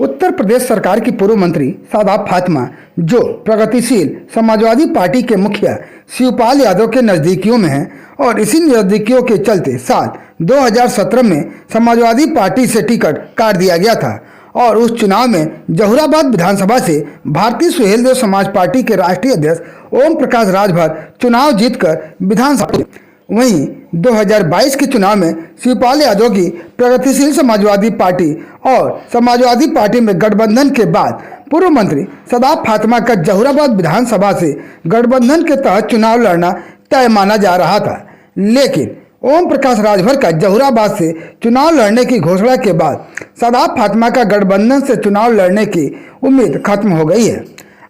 उत्तर प्रदेश सरकार की पूर्व मंत्री शादाब फातिमा, जो प्रगतिशील समाजवादी पार्टी के मुखिया शिवपाल यादव के नज़दीकियों में हैं और इसी नज़दीकियों के चलते साल 2017 में समाजवादी पार्टी से टिकट काट दिया गया था और उस चुनाव में जहुराबाद विधानसभा से भारतीय सुहेल देव समाज पार्टी के राष्ट्रीय अध्यक्ष ओम प्रकाश राजभर चुनाव जीतकर विधानसभा। वहीं 2022 के चुनाव में शिवपाल यादव की प्रगतिशील समाजवादी पार्टी और समाजवादी पार्टी में गठबंधन के बाद पूर्व मंत्री शादाब फातिमा का जहुराबाद विधानसभा से गठबंधन के तहत चुनाव लड़ना तय माना जा रहा था। लेकिन ओम प्रकाश राजभर का जहुराबाद से चुनाव लड़ने की घोषणा के बाद शादाब फातिमा का गठबंधन से चुनाव लड़ने की उम्मीद खत्म हो गई है।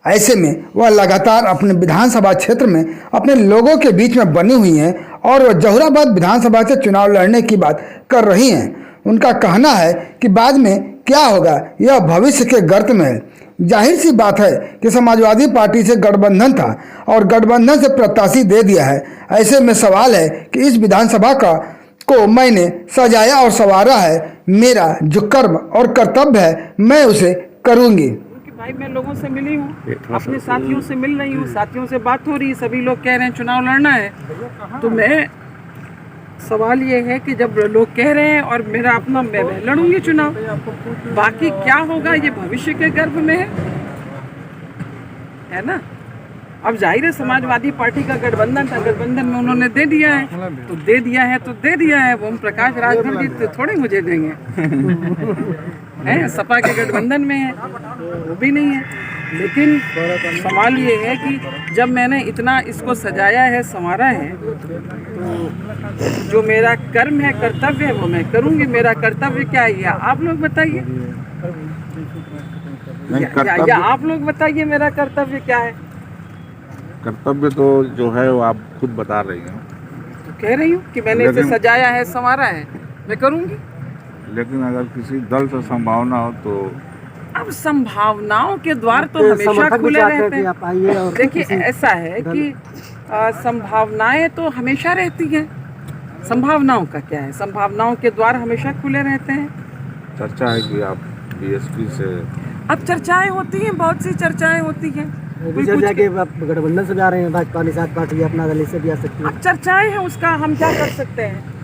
ऐसे में वह लगातार अपने विधानसभा क्षेत्र में अपने लोगों के बीच में बनी हुई हैं और वह जहुराबाद विधानसभा से चुनाव लड़ने की बात कर रही हैं। उनका कहना है कि बाद में क्या होगा यह भविष्य के गर्त में है। जाहिर सी बात है कि समाजवादी पार्टी से गठबंधन था और गठबंधन से प्रत्याशी दे दिया है। ऐसे में सवाल है कि इस विधानसभा को मैंने सजाया और संवारा है। मेरा जो कर्म और कर्तव्य है मैं उसे करूँगी। भाई मैं लोगों से मिली हूँ, अपने साथियों से मिल रही हूँ, साथियों से बात हो रही है, सभी लोग कह रहे हैं चुनाव लड़ना है। तो मैं सवाल ये है कि जब लोग कह रहे हैं और मेरा अपना मैं लड़ूंगी चुनाव, बाकी क्या होगा ये भविष्य के गर्भ में है ना। अब जाहिर है समाजवादी पार्टी का गठबंधन था, गठबंधन में उन्होंने दे दिया है तो दे दिया है तो दे दिया है। ओम प्रकाश राजभर जी तो थोड़े मुझे देंगे है, सपा के गठबंधन में है, वो भी नहीं है। लेकिन सवाल ये है कि जब मैंने इतना इसको सजाया है संवारा है तो जो मेरा कर्म है कर्तव्य है वो मैं करूँगी। मेरा कर्तव्य क्या है या आप लोग बताइए, या आप लोग बताइए मेरा कर्तव्य क्या है। कर्तव्य तो जो है वो आप खुद बता रही हैं। तो कह रही हूँ कि मैंने इसे सजाया है संवारा है, मैं करूँगी। लेकिन अगर किसी दल से संभावना हो तो अब संभावनाओं के द्वार तो हमेशा खुले रहते हैं। देखिए ऐसा है कि संभावनाएं तो हमेशा रहती हैं। संभावनाओं का क्या है, संभावनाओं के द्वार हमेशा खुले रहते हैं। चर्चा है कि आप बीएसपी से, अब चर्चाएं होती हैं, बहुत सी चर्चाएं होती हैं। गठबंधन से जा रहे हैं, भाजपा निषाद पार्टी अपना दल से भी आ सकती है। अब चर्चाएं हैं, उसका हम क्या कर सकते हैं।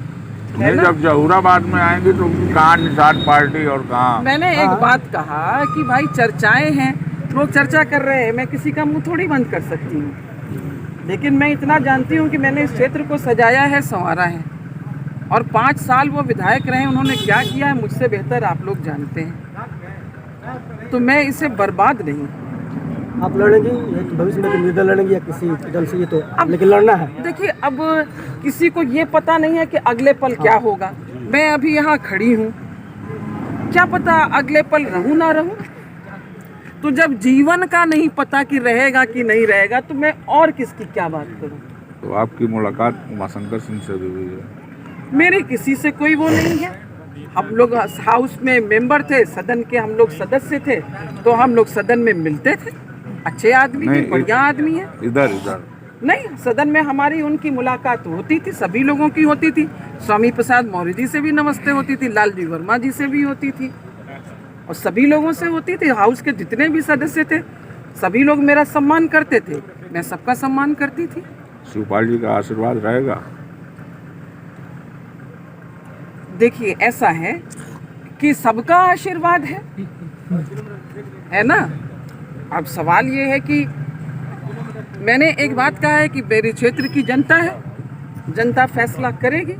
जब जहुराबाद में आएंगे तो कहाँ निषाद पार्टी और कहाँ। मैंने एक बात कहा कि भाई चर्चाएं हैं, लोग चर्चा कर रहे हैं, मैं किसी का मुंह थोड़ी बंद कर सकती हूँ। लेकिन मैं इतना जानती हूँ कि मैंने इस क्षेत्र को सजाया है संवारा है और 5 साल वो विधायक रहे, उन्होंने क्या किया है मुझसे बेहतर आप लोग जानते हैं। तो मैं इसे बर्बाद नहीं। आप लड़ेंगी भविष्य में निर्दल लड़ेंगी या किसी दल से, ये तो अब लेकिन लड़ना है। देखिए अब किसी को ये पता नहीं है कि अगले पल क्या होगा। मैं अभी यहाँ खड़ी हूँ, क्या पता अगले पल रहूँ ना रहूँ। तो जब जीवन का नहीं पता कि रहेगा कि नहीं रहेगा तो मैं और किसकी क्या बात करूँ। तो आपकी मुलाकात उमाशंकर सिंह से भी हुई है? मेरी किसी से कोई वो नहीं है। हम लोग हाउस में मेंबर थे, सदन के हम लोग सदस्य थे, तो हम लोग सदन में मिलते थे। अच्छे आदमी थे, बढ़िया आदमी है। इधर नहीं, सदन में हमारी उनकी मुलाकात होती थी, सभी लोगों की होती थी। स्वामी प्रसाद मौर्य जी से भी नमस्ते होती थी, लालजी वर्मा जी से भी होती थी और सभी लोगों से होती थी। हाउस के जितने भी सदस्य थे सभी लोग मेरा सम्मान करते थे, मैं सबका सम्मान करती थी। शिवपाल जी का आशीर्वाद रहेगा। देखिए ऐसा है कि सबका आशीर्वाद है ना। अब सवाल ये है कि मैंने एक बात कहा है कि मेरे क्षेत्र की जनता है, जनता फैसला करेगी।